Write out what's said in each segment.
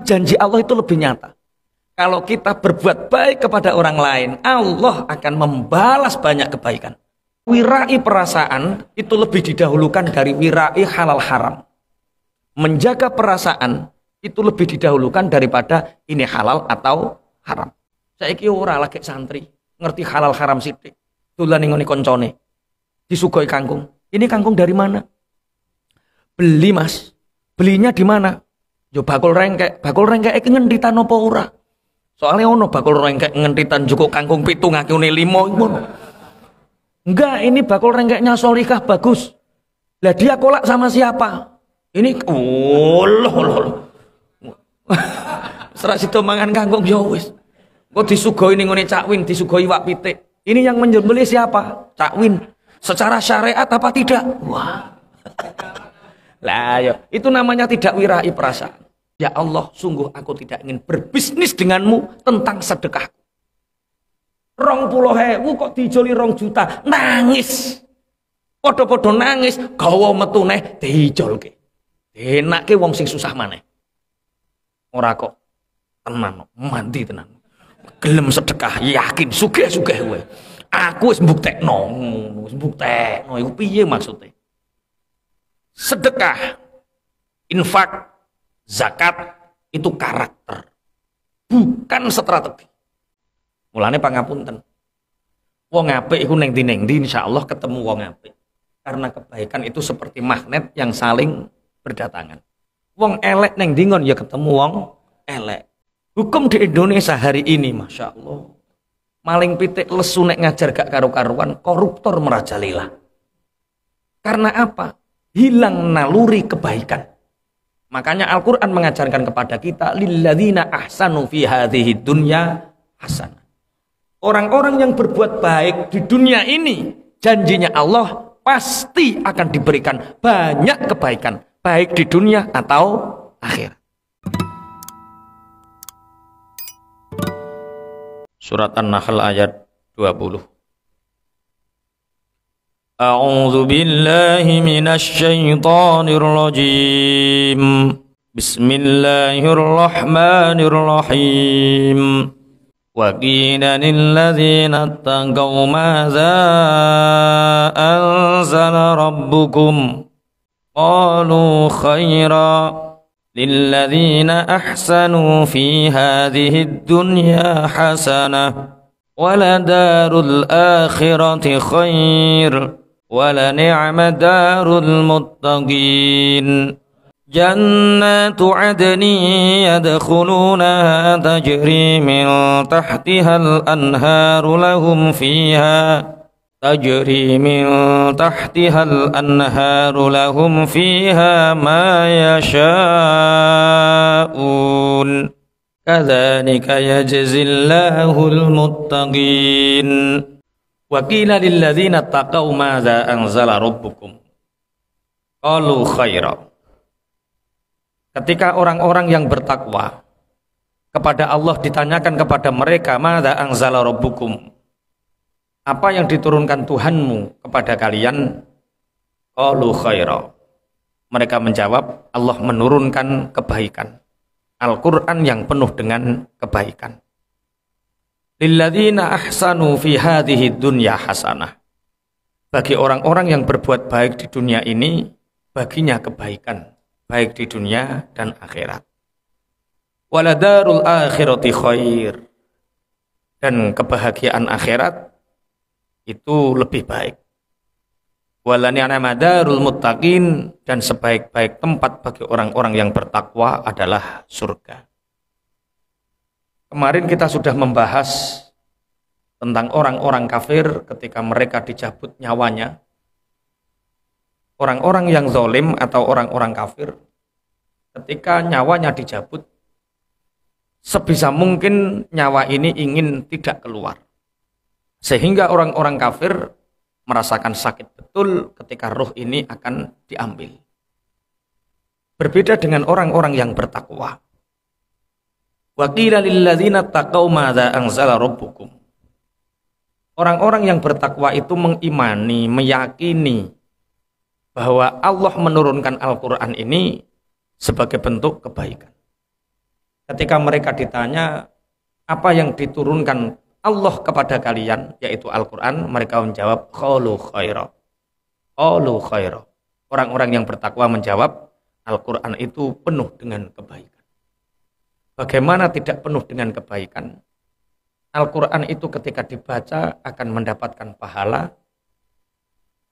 Janji Allah itu lebih nyata. Kalau kita berbuat baik kepada orang lain, Allah akan membalas banyak kebaikan. Wirai perasaan itu lebih didahulukan dari wirai halal haram. Menjaga perasaan itu lebih didahulukan daripada ini halal atau haram. Saiki ora lagi santri, ngerti halal haram sithik. Dolan ning ngene koncone. Disugoi kangkung. Ini kangkung dari mana? Beli, Mas. Belinya di mana? Yo bakul rengkek iki ngenditan apa ora? Soalnya ono bakul rengkek ngentitan cukup kangkung 7 ngakune 5 ngono. Enggak, ini bakul rengkeknya Solikah bagus. Lah dia kolak sama siapa? Ini loh. Serak situ mangan kangkung ya wis. Kok disugoi ning ngene Cak Win, disugoi wak pitik. Ini yang menyembelih siapa? Cak Win. Secara syariat apa tidak? Wah. Lah ya, itu namanya tidak wirai perasaan. Ya Allah, sungguh aku tidak ingin berbisnis denganmu tentang sedekah. 20.000 kok dijoli 2 juta, nangis. Podo-podo nangis, gawa metune dijolke. Enake wong sing susah maneh. Ora kok tenan, mandi tenan. Gelem sedekah, yakin sugih-sugih kowe. Aku wis mbuktekno, iku piye maksude? Sedekah, infak, zakat itu karakter, bukan strategi. Mulane pangapunten. Wong apik iku ning ndi insyaallah ketemu wong apik. Karena kebaikan itu seperti magnet yang saling berdatangan. Wong elek ning ndi ya ketemu wong elek. Hukum di Indonesia hari ini Masya Allah, maling pitik lesu nek ngajar gak karu-karuan, koruptor merajalela. Karena apa? Hilang naluri kebaikan. Makanya Al-Quran mengajarkan kepada kita, lilladzina ahsanu fi hadhihi dunya hasanah. Orang-orang yang berbuat baik di dunia ini, janjinya Allah pasti akan diberikan banyak kebaikan, baik di dunia atau akhir. Surat An-Nahl ayat 20. A'udzu billahi minasy syaithanir rajim. Bismillahirrahmanirrahim. Wa qila lil ladzina taqaw madza anzala rabbukum qalu khaira للذين أحسنوا في هذه الدنيا حسنة ولدار الآخرة خير ولنعم دار المتقين جنات عدن يدخلونها تجري من تحتها الأنهار لهم فيها ما يشاءون كذلك يجزي الله المتقين وقيل للذين اتقوا ماذا أنزل ربكم قالوا خيرا. Ketika orang-orang yang bertakwa kepada Allah ditanyakan kepada mereka, mādza anzala rabbukum, apa yang diturunkan Tuhanmu kepada kalian? Qalu khaira. Mereka menjawab, Allah menurunkan kebaikan. Al-Quran yang penuh dengan kebaikan. Lilladzina ahsanu fi hadhihi dunya hasanah. Bagi orang-orang yang berbuat baik di dunia ini, baginya kebaikan, baik di dunia dan akhirat. Waladarul akhirati khair. Dan kebahagiaan akhirat itu lebih baik. Walani'ma darul muttaqin, dan sebaik-baik tempat bagi orang-orang yang bertakwa adalah surga. Kemarin kita sudah membahas tentang orang-orang kafir ketika mereka dicabut nyawanya. Orang-orang yang zalim atau orang-orang kafir ketika nyawanya dicabut, sebisa mungkin nyawa ini ingin tidak keluar. Sehingga orang-orang kafir merasakan sakit betul ketika roh ini akan diambil. Berbeda dengan orang-orang yang bertakwa. Wa qila lil ladzina taqaw mādza anzala rabbukum. Orang-orang yang bertakwa itu mengimani, meyakini bahwa Allah menurunkan Al-Quran ini sebagai bentuk kebaikan. Ketika mereka ditanya apa yang diturunkan Allah kepada kalian, yaitu Al-Quran, mereka menjawab qalu khaira. Qalu khaira. Orang-orang yang bertakwa menjawab Al-Quran itu penuh dengan kebaikan. Bagaimana tidak penuh dengan kebaikan? Al-Quran itu ketika dibaca akan mendapatkan pahala,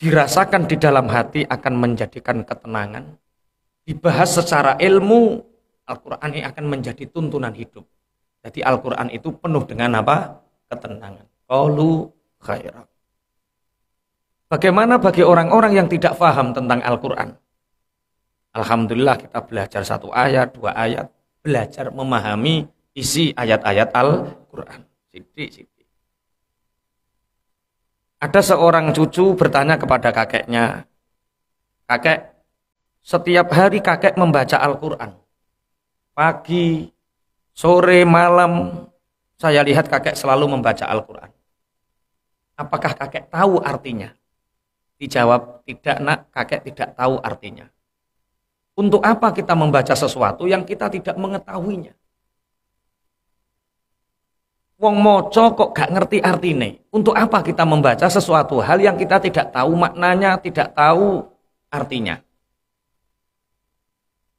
dirasakan di dalam hati akan menjadikan ketenangan, dibahas secara ilmu, Al-Quran ini akan menjadi tuntunan hidup. Jadi Al-Quran itu penuh dengan apa? Ketenangan. Qalu khaira. Bagaimana bagi orang-orang yang tidak paham tentang Al-Quran? Alhamdulillah kita belajar 1 ayat, 2 ayat, belajar memahami isi ayat-ayat Al-Quran. Sidik-sidik. Ada seorang cucu bertanya kepada kakeknya, kakek, setiap hari kakek membaca Al-Quran. Pagi, sore, malam, saya lihat kakek selalu membaca Al-Quran. Apakah kakek tahu artinya? Dijawab, tidak nak, kakek tidak tahu artinya. Untuk apa kita membaca sesuatu yang kita tidak mengetahuinya? Wong moco kok gak ngerti artinya. Untuk apa kita membaca sesuatu hal yang kita tidak tahu maknanya, tidak tahu artinya?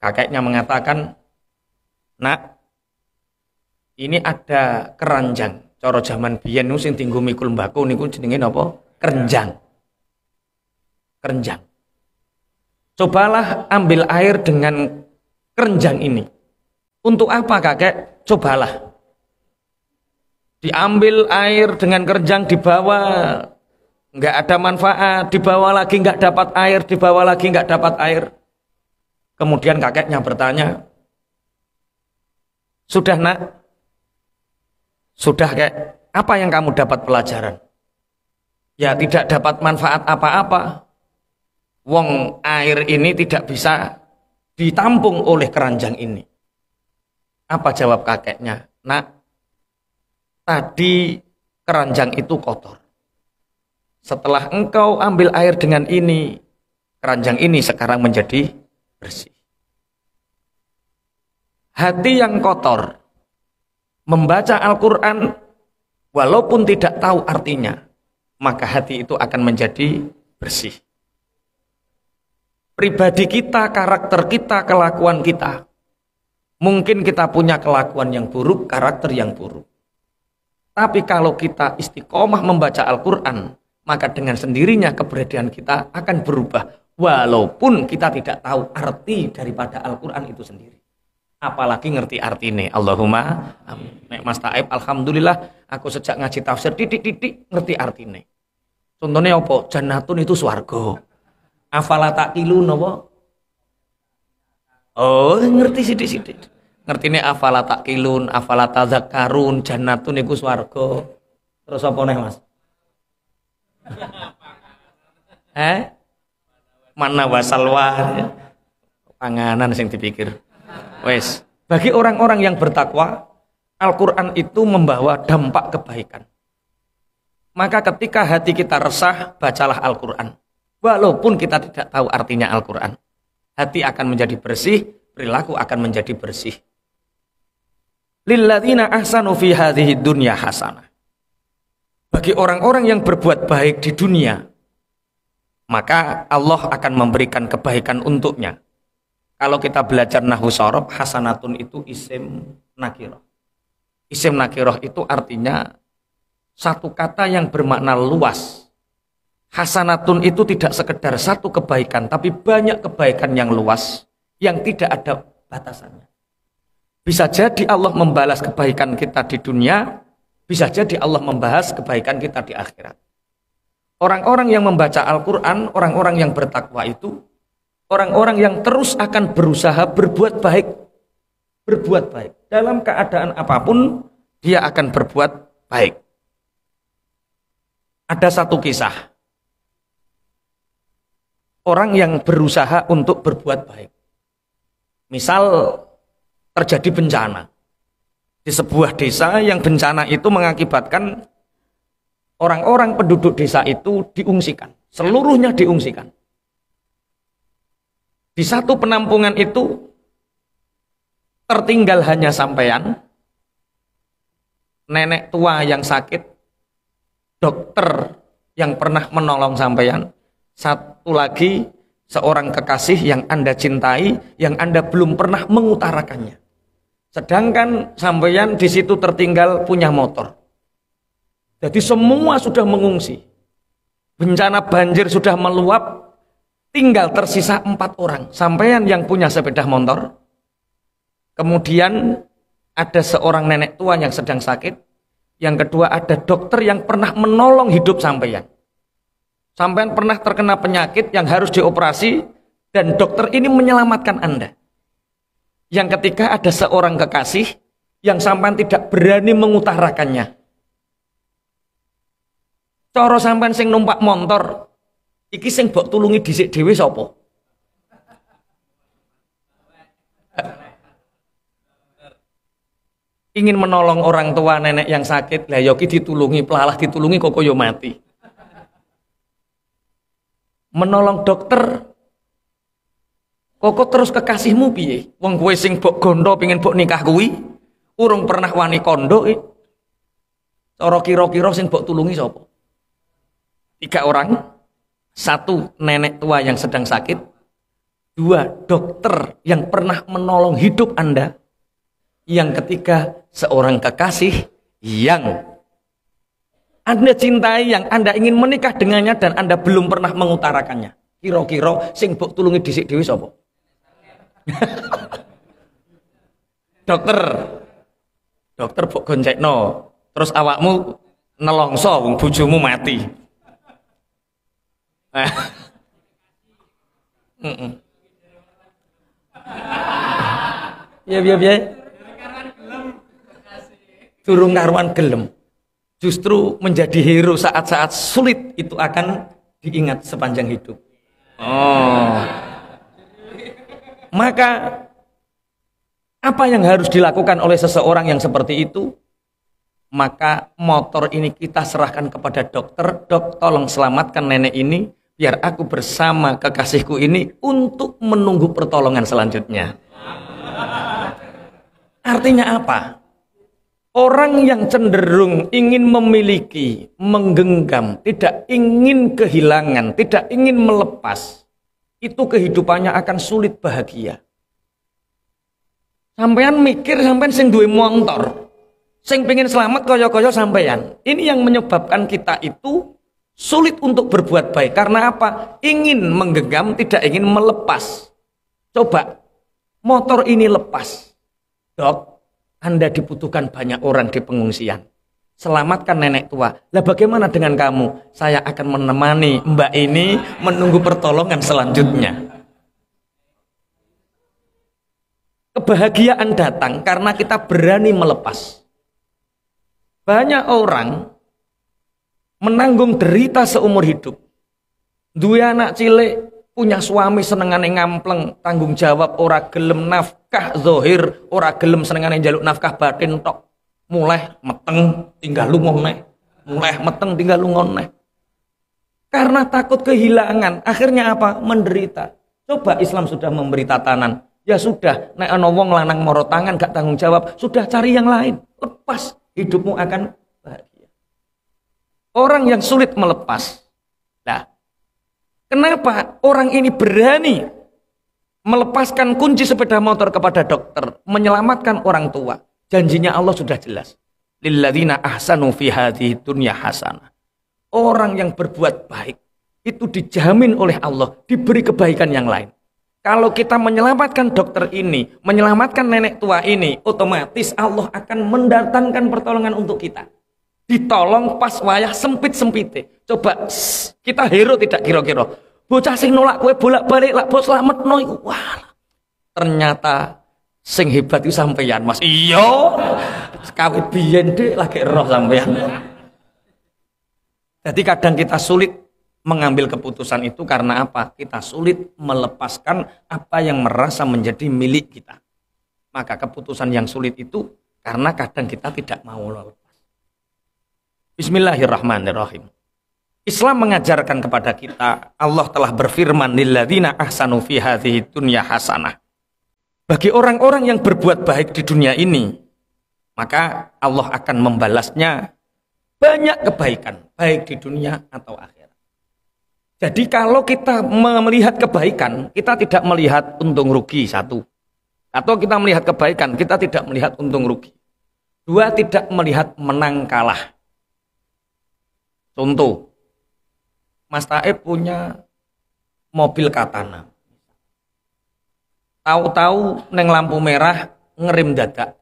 Kakeknya mengatakan, nak, ini ada keranjang. Cara zaman biyen niku sing dienggo mikul mbako niku jenenge napa? Keranjang. Keranjang. Cobalah ambil air dengan keranjang ini. Untuk apa kakek? Cobalah. Diambil air dengan keranjang, dibawa, nggak ada manfaat, dibawa lagi nggak dapat air, dibawa lagi nggak dapat air. Kemudian kakeknya bertanya, sudah nak? Sudah kek, apa yang kamu dapat pelajaran? Ya tidak dapat manfaat apa-apa. Wong air ini tidak bisa ditampung oleh keranjang ini. Apa jawab kakeknya? Nak, tadi keranjang itu kotor. Setelah engkau ambil air dengan ini, keranjang ini sekarang menjadi bersih. Hati yang kotor membaca Al-Quran walaupun tidak tahu artinya, maka hati itu akan menjadi bersih. Pribadi kita, karakter kita, kelakuan kita, mungkin kita punya kelakuan yang buruk, karakter yang buruk. Tapi kalau kita istiqomah membaca Al-Quran, maka dengan sendirinya keberadaan kita akan berubah. Walaupun kita tidak tahu arti daripada Al-Quran itu sendiri. Apalagi ngerti artinya. Allahumma amin. Mas Taib, alhamdulillah aku sejak ngaji tafsir titik-titik ngerti artinya. Contohnya apa? Jannatun itu swarga. Afala taqilun apa? Oh, ngerti sidik-sidik. Ngertine afala taqilun, afala tadzakkarun, jannatun iku swarga. Terus apa nih, Mas? Mana wasalwa? Panganan sing dipikir. Wes, bagi orang-orang yang bertakwa, Al-Quran itu membawa dampak kebaikan. Maka ketika hati kita resah, bacalah Al-Quran. Walaupun kita tidak tahu artinya Al-Quran, hati akan menjadi bersih, perilaku akan menjadi bersih. Lilladzina ahsanu fi hadhihi dunya hasanah. Bagi orang-orang yang berbuat baik di dunia, maka Allah akan memberikan kebaikan untuknya. Kalau kita belajar nahwu shorof, hasanatun itu isim nakiroh. Isim nakiroh itu artinya satu kata yang bermakna luas. Hasanatun itu tidak sekedar satu kebaikan, tapi banyak kebaikan yang luas, yang tidak ada batasannya. Bisa jadi Allah membalas kebaikan kita di dunia, bisa jadi Allah membahas kebaikan kita di akhirat. Orang-orang yang membaca Al-Quran, orang-orang yang bertakwa itu, orang-orang yang terus akan berusaha berbuat baik. Berbuat baik. Dalam keadaan apapun, dia akan berbuat baik. Ada satu kisah. Orang yang berusaha untuk berbuat baik. Misal terjadi bencana di sebuah desa yang bencana itu mengakibatkan orang-orang penduduk desa itu diungsikan. Seluruhnya diungsikan. Di satu penampungan itu tertinggal hanya sampean, nenek tua yang sakit, dokter yang pernah menolong sampean, satu lagi seorang kekasih yang Anda cintai, yang Anda belum pernah mengutarakannya. Sedangkan sampean di situ tertinggal punya motor. Jadi semua sudah mengungsi. Bencana banjir sudah meluap, tinggal tersisa 4 orang. Sampean yang punya sepeda motor, kemudian ada seorang nenek tua yang sedang sakit, yang kedua ada dokter yang pernah menolong hidup sampean. Sampean pernah terkena penyakit yang harus dioperasi, dan dokter ini menyelamatkan Anda. Yang ketiga ada seorang kekasih yang sampean tidak berani mengutarakannya. Cara sampean sing numpak motor, iki sing mbok tulungi dhisik dhewe sapa? Ingin menolong orang tua nenek yang sakit, lah yo ki ditulungi, pelalah ditulungi kok yo mati. Menolong dokter, kok terus kekasihmu piye? Wong kowe sing mbok gondo pengin mbok nikah kuwi, urung pernah wani kondo. Cara kira-kira sing mbok tulungi sapa? 3 orang, 1 nenek tua yang sedang sakit, 2 dokter yang pernah menolong hidup Anda, yang ketiga seorang kekasih yang Anda cintai, yang Anda ingin menikah dengannya dan Anda belum pernah mengutarakannya. Kira-kira sing mbok tulungi dhisik dhewe sapa? Dokter mbok goncekno, terus awakmu nelongso wong bojomu mati. Ya. Durung karuan gelem. Justru menjadi hero saat-saat sulit itu akan diingat sepanjang hidup. Maka apa yang harus dilakukan oleh seseorang yang seperti itu? Maka motor ini kita serahkan kepada dokter. Dok, tolong selamatkan nenek ini, biar aku bersama kekasihku ini untuk menunggu pertolongan selanjutnya. Artinya apa? Orang yang cenderung ingin memiliki, menggenggam, tidak ingin kehilangan, tidak ingin melepas, itu kehidupannya akan sulit bahagia. Sampean mikir sampean sing duwe motor, sing pengen selamat kaya-kaya sampean. Ini yang menyebabkan kita itu sulit untuk berbuat baik. Karena apa? Ingin menggenggam, tidak ingin melepas. Coba, motor ini lepas. Dok, Anda dibutuhkan banyak orang di pengungsian. Selamatkan nenek tua. Lah bagaimana dengan kamu? Saya akan menemani mbak ini menunggu pertolongan selanjutnya. Kebahagiaan datang karena kita berani melepas. Banyak orang menanggung derita seumur hidup. Dua anak cilik, punya suami senengane ngampleng, tanggung jawab ora gelem, nafkah zahir ora gelem, senengane njaluk nafkah batin tok. Mulai meteng tinggal lunga neh. Mulai meteng tinggal lunga neh. Karena takut kehilangan, akhirnya apa? Menderita. Coba Islam sudah memberi tatanan. Ya sudah, nek ana wong lanang moro tangan gak tanggung jawab, sudah cari yang lain. Lepas, hidupmu akan bahagia. Orang yang sulit melepas. Nah, kenapa orang ini berani melepaskan kunci sepeda motor kepada dokter, menyelamatkan orang tua? Janjinya Allah sudah jelas. Lilladzina ahsanu fi hadhihi dunya hasanah. Orang yang berbuat baik itu dijamin oleh Allah diberi kebaikan yang lain. Kalau kita menyelamatkan dokter ini, menyelamatkan nenek tua ini, otomatis Allah akan mendatangkan pertolongan untuk kita. Ditolong pas wayah sempit-sempite. Coba kita hero tidak kira-kira. Bocah sing nolak kowe bolak-balik lak bos slametno iku. Wah. Ternyata sing hebat itu sampeyan, Mas. Iya. Kawit biyen Dik lagi roh sampeyan. Jadi kadang kita sulit mengambil keputusan itu karena apa? Kita sulit melepaskan apa yang merasa menjadi milik kita. Maka keputusan yang sulit itu karena kadang kita tidak mau lepas. Bismillahirrahmanirrahim. Islam mengajarkan kepada kita, Allah telah berfirman, lilladzina ahsanu fi hadhihi dunya hasanah. Bagi orang-orang yang berbuat baik di dunia ini, maka Allah akan membalasnya banyak kebaikan, baik di dunia atau akhirat. Jadi kalau kita melihat kebaikan, kita tidak melihat untung rugi, satu. Atau kita melihat kebaikan, kita tidak melihat untung rugi. Dua, tidak melihat menang kalah. Contoh, Mas Taib punya mobil Katana. Tahu-tahu neng lampu merah ngerem dadak.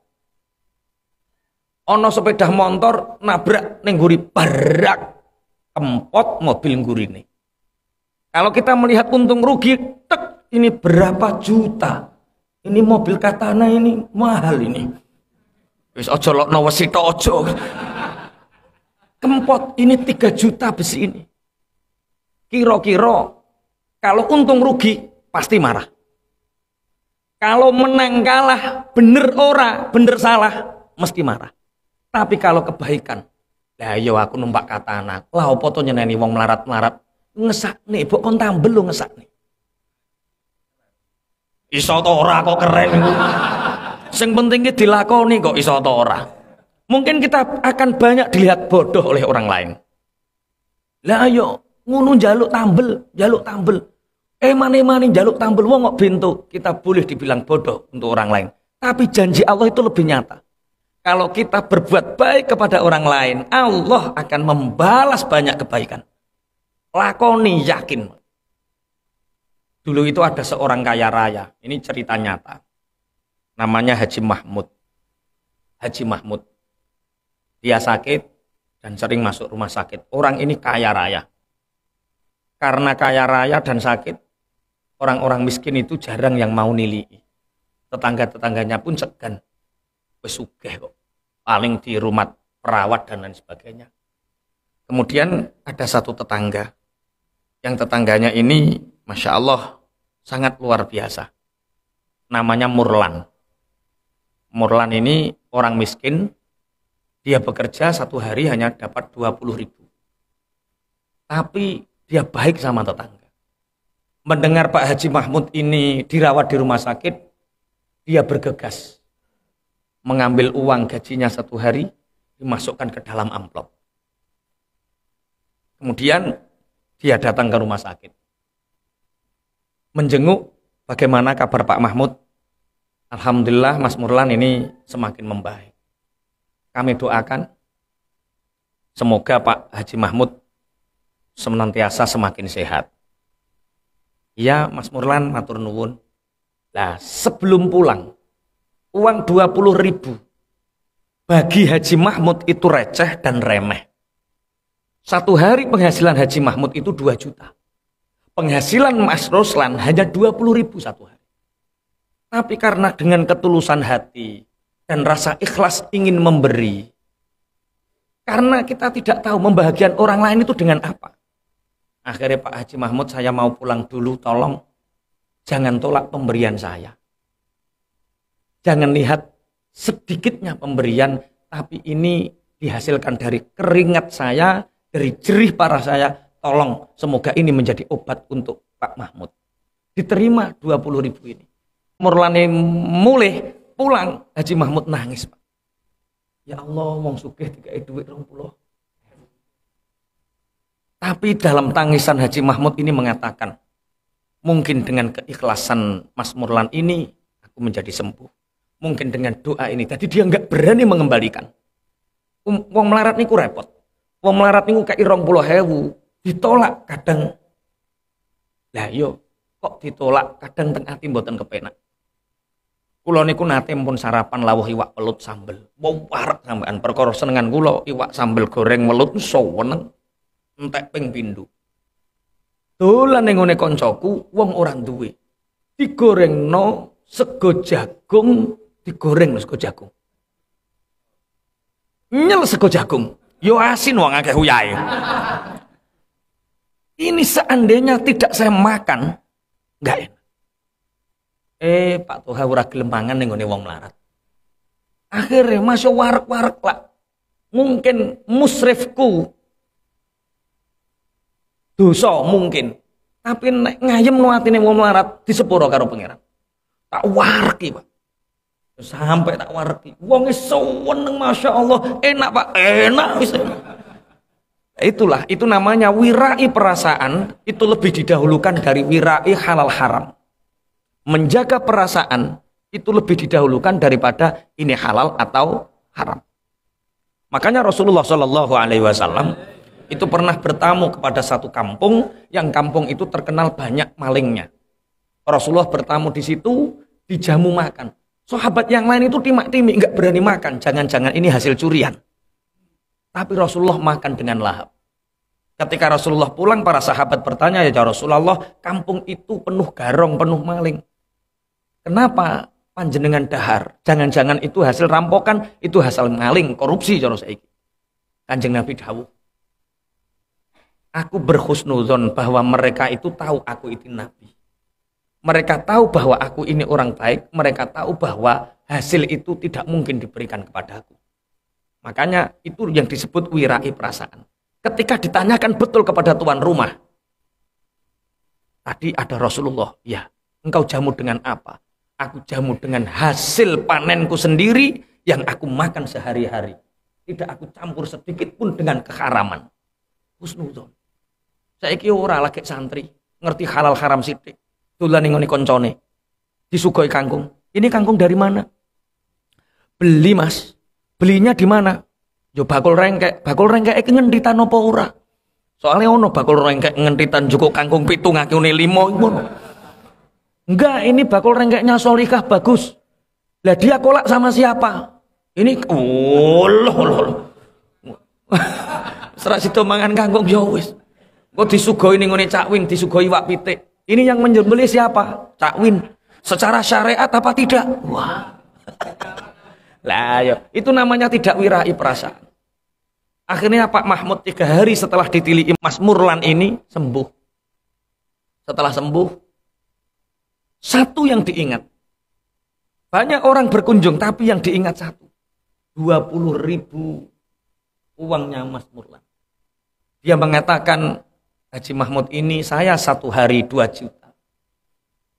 Ono sepeda motor nabrak neng guri barak, kempot mobil gurine. Kalau kita melihat untung rugi, tek, ini berapa juta? Ini mobil Katana ini mahal ini. Wis aja lokno wesi tok aja. Kempot ini 3 juta besi ini. Kira-kira kalau untung rugi pasti marah. Kalau menang kalah, bener ora, bener salah, mesti marah. Tapi kalau kebaikan, lah yo aku numpak Katana, lah opo to nyeneni wong melarat-melarat, ngesakne, mbok kon tambel lho ngesakne. Iso to ora kok keren iku. Sing penting ki dilakoni kok iso to ora. Mungkin kita akan banyak dilihat bodoh oleh orang lain. Lah ayo ngono njaluk tambel. Mane jaluk tambel wong kok bento, kita boleh dibilang bodoh untuk orang lain. Tapi janji Allah itu lebih nyata. Kalau kita berbuat baik kepada orang lain, Allah akan membalas banyak kebaikan. Lakoni, yakin. Dulu itu ada seorang kaya raya, ini cerita nyata. Namanya Haji Mahmud. Haji Mahmud. Dia sakit dan sering masuk rumah sakit. Orang ini kaya raya. Karena kaya raya dan sakit, orang-orang miskin itu jarang yang mau nilai. Tetangga-tetangganya pun segan. Besugeh kok. Paling di rumah perawat dan lain sebagainya. Kemudian ada satu tetangga. Yang tetangganya ini, Masya Allah, sangat luar biasa. Namanya Murlan. Murlan ini orang miskin. Dia bekerja satu hari hanya dapat 20.000. Tapi dia baik sama tetangga. Mendengar Pak Haji Mahmud ini dirawat di rumah sakit, dia bergegas mengambil uang gajinya satu hari, dimasukkan ke dalam amplop. Kemudian dia datang ke rumah sakit, menjenguk bagaimana kabar Pak Mahmud. Alhamdulillah Mas Murlan ini semakin membaik. Kami doakan semoga Pak Haji Mahmud senantiasa semakin sehat. Ya Mas Murlan matur nuwun. Lah sebelum pulang uang 20.000 bagi Haji Mahmud itu receh dan remeh. Satu hari penghasilan Haji Mahmud itu 2 juta. Penghasilan Mas Ruslan hanya 20.000 satu hari. Tapi karena dengan ketulusan hati dan rasa ikhlas ingin memberi, karena kita tidak tahu membahagiakan orang lain itu dengan apa. Akhirnya Pak Haji Mahmud, saya mau pulang dulu, tolong jangan tolak pemberian saya. Jangan lihat sedikitnya pemberian, tapi ini dihasilkan dari keringat saya, dari jerih parah saya. Tolong, semoga ini menjadi obat untuk Pak Mahmud. Diterima 20.000 ini. Murlane mulai pulang, Haji Mahmud nangis, Pak. Ya Allah, wong sugih dikai duit 20. Tapi dalam tangisan Haji Mahmud ini mengatakan, mungkin dengan keikhlasan Mas Murlan ini, aku menjadi sembuh. Mungkin dengan doa ini, tadi dia nggak berani mengembalikan. Wong melarat niku repot. Wong melarat niku kayak 20.000, ditolak kadang. Lah yo, kok ditolak kadang teng ati mboten kepenak. Kula niku nate pun sarapan lawuh iwak pelut sambel. Wong warak sampean perkara senengan kula iwak sambel goreng welut seneng. Entek ping pindho. Dolan ning ngene koncoku wong ora duwe. Digorengno sego jagung, digoreng sego jagung. Nyel sego jagung, yo asin wong akeh uyahe. Ini seandainya tidak saya makan, enggak enak. Pak Toha ora gelem mangan ning ngene wong melarat. Akhirnya masuk warek-warek lah. Mungkin musrifku dosa mungkin, tapi nek ngayem no atine wong melarat disepuro karo pangeran. Tak warki, Pak. Sampai tak warki. Wong seneng Masya Allah. Enak, Pak. Enak. Itulah, itu namanya wirai perasaan. Itu lebih didahulukan dari wirai halal haram. Menjaga perasaan itu lebih didahulukan daripada ini halal atau haram. Makanya Rasulullah Shallallahu Alaihi Wasallam itu pernah bertamu kepada satu kampung yang kampung itu terkenal banyak malingnya. Rasulullah bertamu di situ, dijamu makan. Sahabat yang lain itu timak-timik, nggak berani makan. Jangan-jangan ini hasil curian. Tapi Rasulullah makan dengan lahap. Ketika Rasulullah pulang, para sahabat bertanya, ya Rasulullah, kampung itu penuh garong, penuh maling. Kenapa panjenengan dahar? Jangan-jangan itu hasil rampokan, itu hasil maling, korupsi. Kanjeng Nabi dawuh, aku berhusnuzon bahwa mereka itu tahu aku itu Nabi. Mereka tahu bahwa aku ini orang baik. Mereka tahu bahwa hasil itu tidak mungkin diberikan kepadaku. Makanya itu yang disebut wirai perasaan. Ketika ditanyakan betul kepada tuan rumah, tadi ada Rasulullah, ya, engkau jamu dengan apa? Aku jamu dengan hasil panenku sendiri yang aku makan sehari-hari. Tidak aku campur sedikit pun dengan keharaman. Husnuzon. Saiki ora lagi santri, ngerti halal haram sithik. Dolan ning ngene koncone. Disugoi kangkung. Ini kangkung dari mana? Beli, Mas. Belinya di mana? Yo bakul rengkek iki ngenditan apa ora? Soalnya ono bakul rengkek ngenditan cukup kangkung 7 ngakune 5 ngono. Enggak, ini bakul rengkeknya Solikah bagus. Lah dia kolak sama siapa? Ini loh. Serak sido mangan kangkung ya wis. Kok disugoi ning ngene Cak Win, disugoi wak pitik. Ini yang menyembelih siapa? Cak Win. Secara syariat apa tidak? Wah. Lah ayo, itu namanya tidak wirai perasaan. Akhirnya Pak Mahmud 3 hari setelah ditilihi Mas Murlan ini sembuh. Setelah sembuh, satu yang diingat. Banyak orang berkunjung, tapi yang diingat satu. 20.000 uangnya Mas Murlan. Dia mengatakan, Haji Mahmud ini saya 1 hari 2 juta.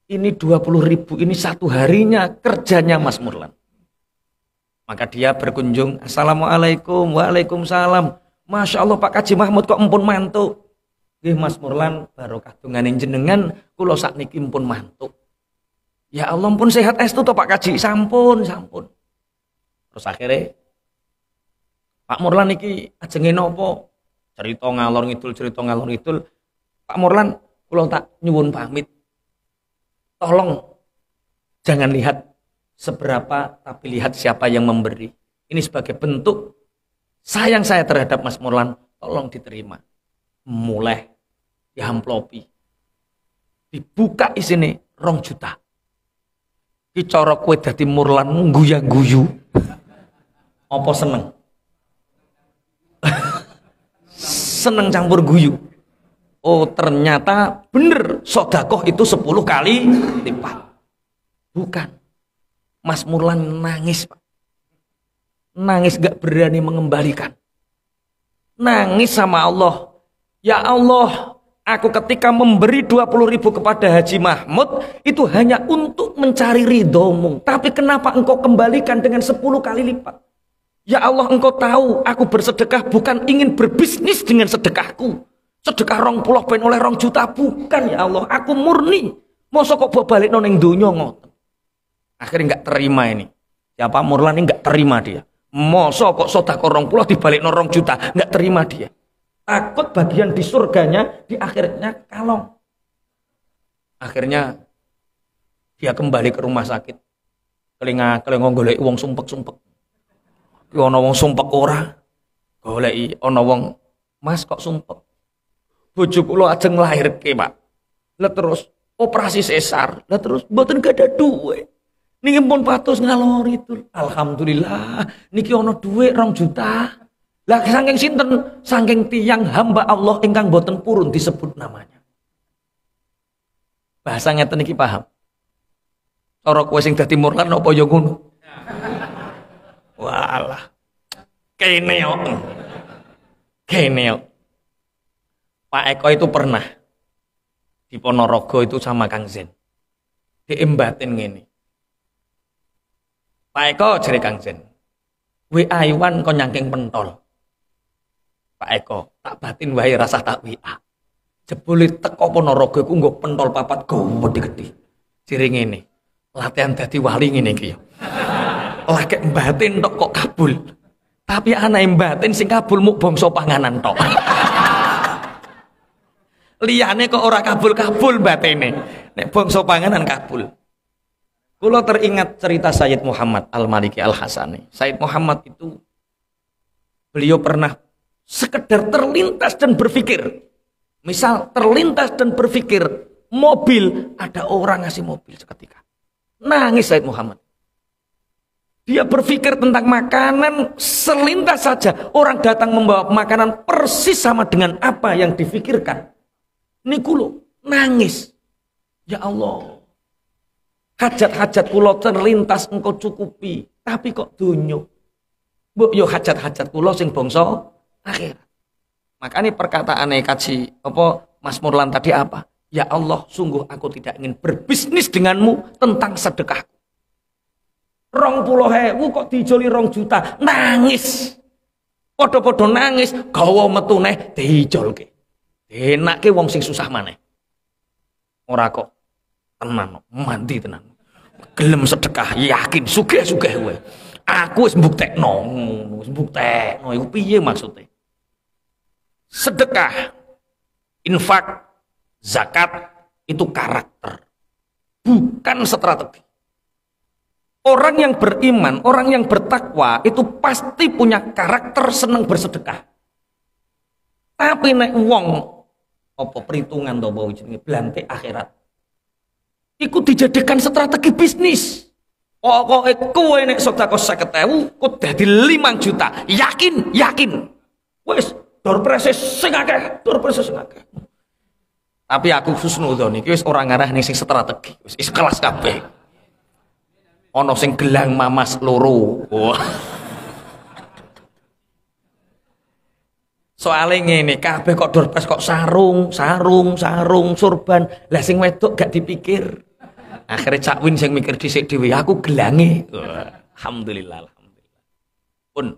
Ini 20.000, ini 1 harinya kerjanya Mas Murlan. Maka dia berkunjung, Assalamualaikum, waalaikumsalam. Masya Allah Pak Haji Mahmud kok empun mantuk. Nggih Mas Murlan, barokah donganing jenengan, kula sakniki empun mantuk. Ya Allah pun sehat estu to Pak Kaji, sampun. Terus akhirnya Pak Murlan iki ajenge napa? Cerita ngalor ngidul. Pak Murlan, kula tak nyuwun pamit. Tolong jangan lihat seberapa, tapi lihat siapa yang memberi. Ini sebagai bentuk sayang saya terhadap Mas Murlan, tolong diterima. Mulai diamplopi. Dibuka isine 2 juta. Ki cara kowe dadi Murlan guya-guyu. Apa seneng? Seneng campur guyu. Oh ternyata bener sodakoh itu 10 kali lipat. Bukan. Mas Murlan nangis, Pak. Nangis gak berani mengembalikan. Nangis sama Allah. Ya Allah, aku ketika memberi 20.000 kepada Haji Mahmud itu hanya untuk mencari ridhomu. Tapi kenapa engkau kembalikan dengan 10 kali lipat? Ya Allah, engkau tahu aku bersedekah bukan ingin berbisnis dengan sedekahku. Sedekah 20 ben oleh 2 juta, bukan ya Allah. Aku murni. Masa kok bawa balik noneng dunya ngoten. Akhirnya nggak terima ini. Siapa Murlan ini nggak terima dia. Masa kok sedekah 20 dibalik 2 juta, nggak terima dia. Takut bagian di surganya di akhirnya kalong. Akhirnya dia kembali ke rumah sakit. Kelinga golek wong sumpek-sumpek. Ono wong sumpek ora. Goleki ono wong, Mas kok sumpek. Bojo kula ajeng nglairke, Pak. Lah terus operasi sesar. Lah terus mboten gada duwe. Niki pun patus ngalor itu. Alhamdulillah niki ono duwe 2 juta. Lah saking sinten? Saking tiyang hamba Allah ingkang boten purun disebut namanya. Bahasa ngeten iki paham. Cara kowe sing dadi Murlan apa ya ngono? Walah. Kene yo. Pak Eko itu pernah di Ponorogo itu sama Kang Zen. Diembatin ngene. Pak Eko jere Kang Jen. WA Iwan kon nyangking pentol. Pak Eko, tak batin wae rasa tak WA. Jebule teko Ponorogo iku nggo pentol papat gede-gede. Jere ngene. Latihan dadi wali ngene iki ya. Lagi batin tok kok kabul. Tapi anake batin sing kabul muk bangsa panganan tok. Liyane kok ora kabul-kabul batene. Nek bangsa panganan kabul. Kula teringat cerita Sayyid Muhammad Al-Maliki Al-Hasani. Sayyid Muhammad itu beliau pernah sekedar terlintas dan berpikir. Misal terlintas dan berpikir mobil, ada orang ngasih mobil seketika. Nangis Sayyid Muhammad. Dia berpikir tentang makanan selintas saja. Orang datang membawa makanan persis sama dengan apa yang difikirkan. Niku lho, nangis. Ya Allah. Hajat-hajat kula terlintas engkau cukupi, tapi kok dunyo. Mbok yo hajat-hajat kula sing bangsa akhirat. Makanya perkataane kaji apa Mas Murlan tadi apa? Ya Allah, sungguh aku tidak ingin berbisnis denganmu tentang sedekahku. 20.000 kok dijoli 2 juta, nangis. Podo-podo nangis, gawa metu neh dijolke. Enake wong sing susah maneh. Ora kok tenan, mandi tenan. Gelem sedekah, yakin sugih-sugih kowe. Aku wis mbuktekno, iku piye maksude? Sedekah, infak, zakat itu karakter, bukan strategi. Orang yang beriman, orang yang bertakwa itu pasti punya karakter seneng bersedekah. Tapi nek wong apa perhitungan to bawa jenenge blantik akhirat. Iku dijadikan strategi bisnis. Pokoke kowe nek sedekah 50.000 kok dadi 5 juta. Yakin. Wis dorprese sing akeh. Tapi aku husnudzon iki wis ora ngarah ning sing strategi. Wis ikhlas kabeh. Ana sing gelang mamas loro. Soalnya ngene kabeh kok dorpes kok sarung, surban. Lah sing wedok gak dipikir. Akhirnya Cak Win sing mikir dhisik dhewe, aku gelange. Alhamdulillah. Pun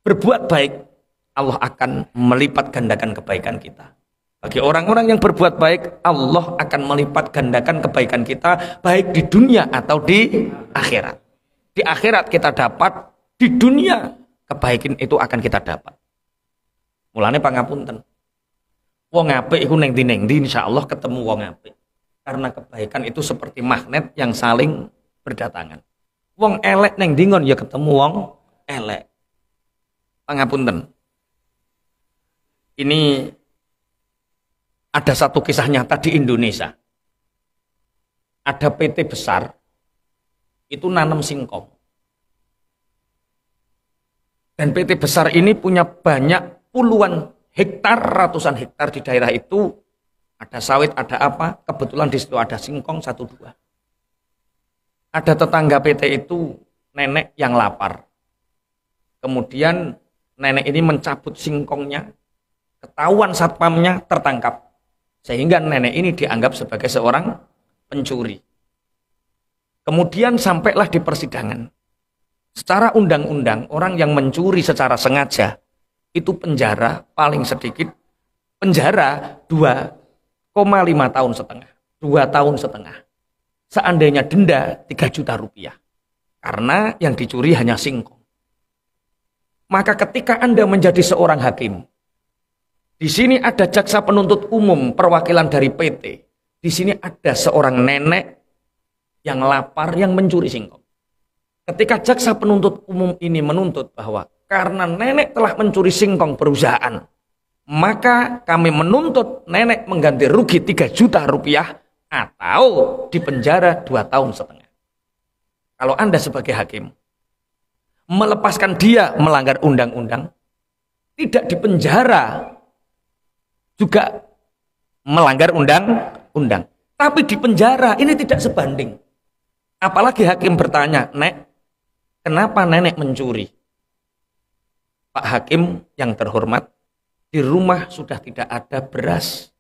berbuat baik, Allah akan melipat gandakan kebaikan kita. Bagi orang-orang yang berbuat baik, Allah akan melipat gandakan kebaikan kita baik di dunia atau di akhirat. Di akhirat kita dapat, di dunia kebaikan itu akan kita dapat. Mulane pangapunten. Wong apik iku ning ndi insyaallah ketemu wong apik. Karena kebaikan itu seperti magnet yang saling berdatangan. Wong elek ning ndi ngon ya ketemu wong elek. Pangapunten. Ini ada satu kisah nyata di Indonesia. Ada PT besar itu nanam singkong. Dan PT besar ini punya banyak puluhan hektar, ratusan hektar di daerah itu. Ada sawit, ada apa, kebetulan di situ ada singkong 1-2. Ada tetangga PT itu nenek yang lapar. Kemudian nenek ini mencabut singkongnya, ketahuan satpamnya, tertangkap. Sehingga nenek ini dianggap sebagai seorang pencuri. Kemudian sampailah di persidangan. Secara undang-undang, orang yang mencuri secara sengaja, itu penjara paling sedikit, penjara 2,5 tahun setengah. 2 tahun setengah. Seandainya denda 3 juta rupiah. Karena yang dicuri hanya singkong. Maka ketika Anda menjadi seorang hakim, di sini ada jaksa penuntut umum perwakilan dari PT. Di sini ada seorang nenek yang lapar yang mencuri singkong. Ketika jaksa penuntut umum ini menuntut bahwa karena nenek telah mencuri singkong perusahaan, maka kami menuntut nenek mengganti rugi 3 juta rupiah atau dipenjara 2 tahun setengah. Kalau Anda sebagai hakim melepaskan dia melanggar undang-undang, tidak dipenjara juga melanggar undang-undang, tapi dipenjara ini tidak sebanding. Apalagi hakim bertanya, "Nek, kenapa nenek mencuri?" Pak Hakim yang terhormat, di rumah sudah tidak ada beras,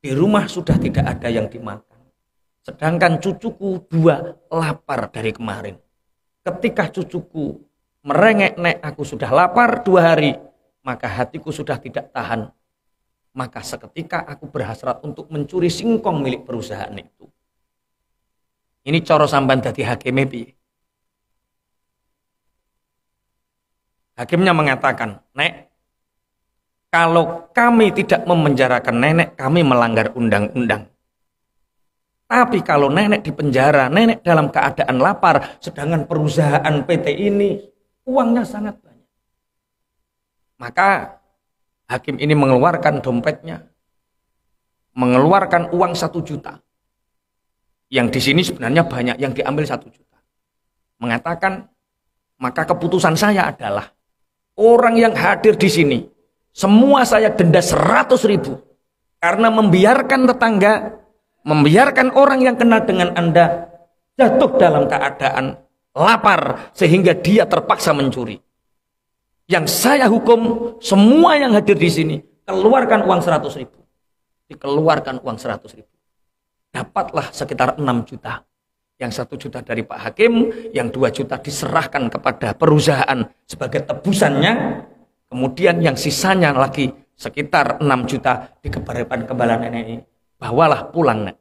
di rumah sudah tidak ada yang dimakan. Sedangkan cucuku 2 lapar dari kemarin. ketika cucuku merengek, "Nek, aku sudah lapar 2 hari," maka hatiku sudah tidak tahan. Maka seketika aku berhasrat untuk mencuri singkong milik perusahaan itu. Ini cara sampean dadi hakime piye? Hakimnya mengatakan, "Nek, kalau kami tidak memenjarakan nenek, kami melanggar undang-undang. Tapi kalau nenek dipenjara, nenek dalam keadaan lapar, sedangkan perusahaan PT ini uangnya sangat banyak." Maka hakim ini mengeluarkan dompetnya, mengeluarkan uang 1 juta. Yang di sini sebenarnya banyak, yang diambil 1 juta. Mengatakan, "Maka keputusan saya adalah orang yang hadir di sini, semua saya denda 100.000 karena membiarkan tetangga, membiarkan orang yang kenal dengan Anda jatuh dalam keadaan lapar sehingga dia terpaksa mencuri. Yang saya hukum semua yang hadir di sini keluarkan uang 100.000." Dikeluarkan uang 100.000. Dapatlah sekitar 6 juta. Yang 1 juta dari Pak Hakim, yang 2 juta diserahkan kepada perusahaan sebagai tebusannya. Kemudian yang sisanya lagi sekitar 6 juta dikembalikan kepada nenek ini. Bawalah pulang, Nek.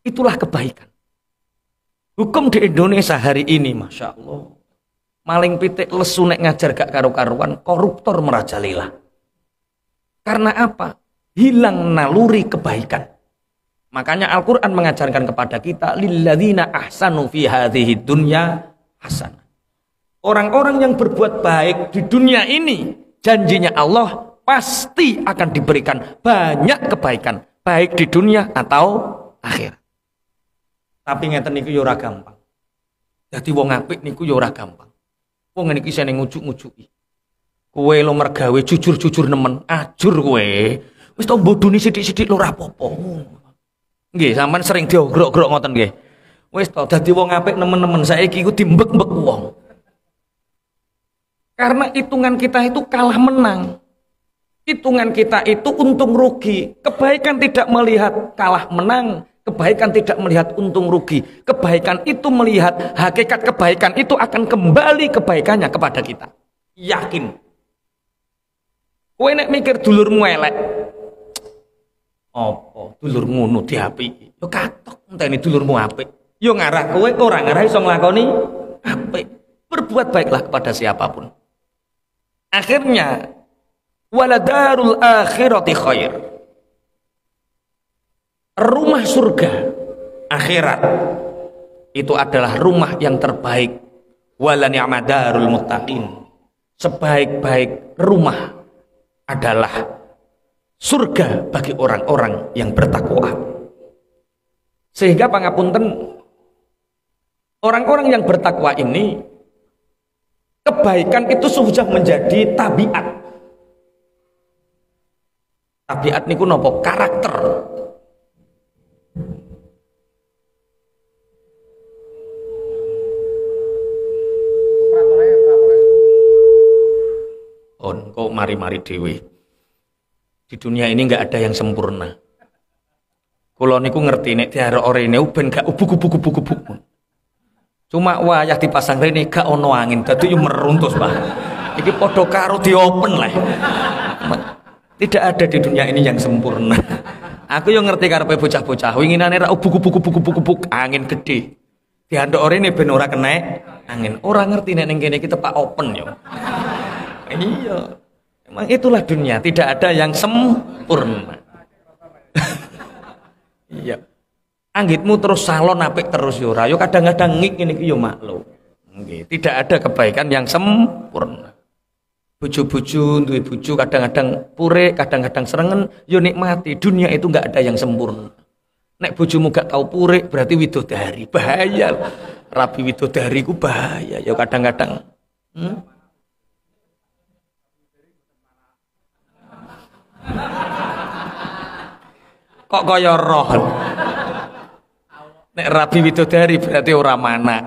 Itulah kebaikan. Hukum di Indonesia hari ini, Masya Allah. Maling pitik lesu nek ngajar gak karu-karuan, koruptor merajalela. Karena apa? Hilang naluri kebaikan. Makanya Al-Quran mengajarkan kepada kita, lilladzina ahsanu fi hadhihi dunya hasanah. Orang-orang yang berbuat baik di dunia ini, janjinya Allah pasti akan diberikan banyak kebaikan, baik di dunia atau akhir. Tapi ngeten niku yo ora gampang. Dadi wong apik niku yo ora gampang. Wong niki sene ngujuk-ngujuki. Kowe lo mergawe jujur-jujur nemen, ajur kowe. Wis to bodoni sithik-sithik lho ora apa-apa. Nggih, sampean sering diogrok-grok ngoten nggih. Wis to dadi wong apik nemen-nemen, saiki iku dimbek-mbek wong. Karena hitungan kita itu kalah menang. Hitungan kita itu untung rugi. Kebaikan tidak melihat kalah menang. Kebaikan tidak melihat untung rugi. Kebaikan itu melihat hakikat kebaikan itu akan kembali kebaikannya kepada kita. Yakin. Kowe nek mikir dulurmu elek, apa dulur ngono diapiki? Yo katok enteni dulurmu apik. Yo ngarah kowe ora ngarah iso nglakoni apik. Berbuat baiklah kepada siapapun. Akhirnya waladarul akhirati khair. Rumah surga akhirat itu adalah rumah yang terbaik. Wala ni'madarul muttaqin. Sebaik-baik rumah adalah surga bagi orang-orang yang bertakwa. Sehingga pangapunten, orang-orang yang bertakwa ini kebaikan itu sudah menjadi tabiat. Tabiat niku nopo? Karakter. Kok mari-mari dewi. Di dunia ini nggak ada yang sempurna. Kulo niku ngerti nek diarek orene ben gak ubuk-ubuk. Cuma wayah dipasang rene gak ono angin, dadi yo meruntus, Pak. Iki padha karo diopen lah. Tidak ada di dunia ini yang sempurna. Aku yo ngerti karepe bocah-bocah, winginane ra ubuk-ubuk angin gede. Diandok orene ben ora kena angin. Ora ngerti nek ning kene iki tepak open yo. Iya. Memang itulah dunia, tidak ada yang sempurna. Iya. Anggitmu terus salon apik terus yo ora. Yo kadang-kadang ngik ngene iki yo maklum. Nggih, tidak ada kebaikan yang sempurna. Bojo-bojo duwe bojo kadang-kadang purek, kadang-kadang serengen, yo nikmati. Dunia itu enggak ada yang sempurna. Nek bojomu gak tau purek berarti widodari. Bahaya. Rabi widodari ku bahaya. Yo kadang-kadang kok kaya roh. Nek rabi widodari berarti ora mana.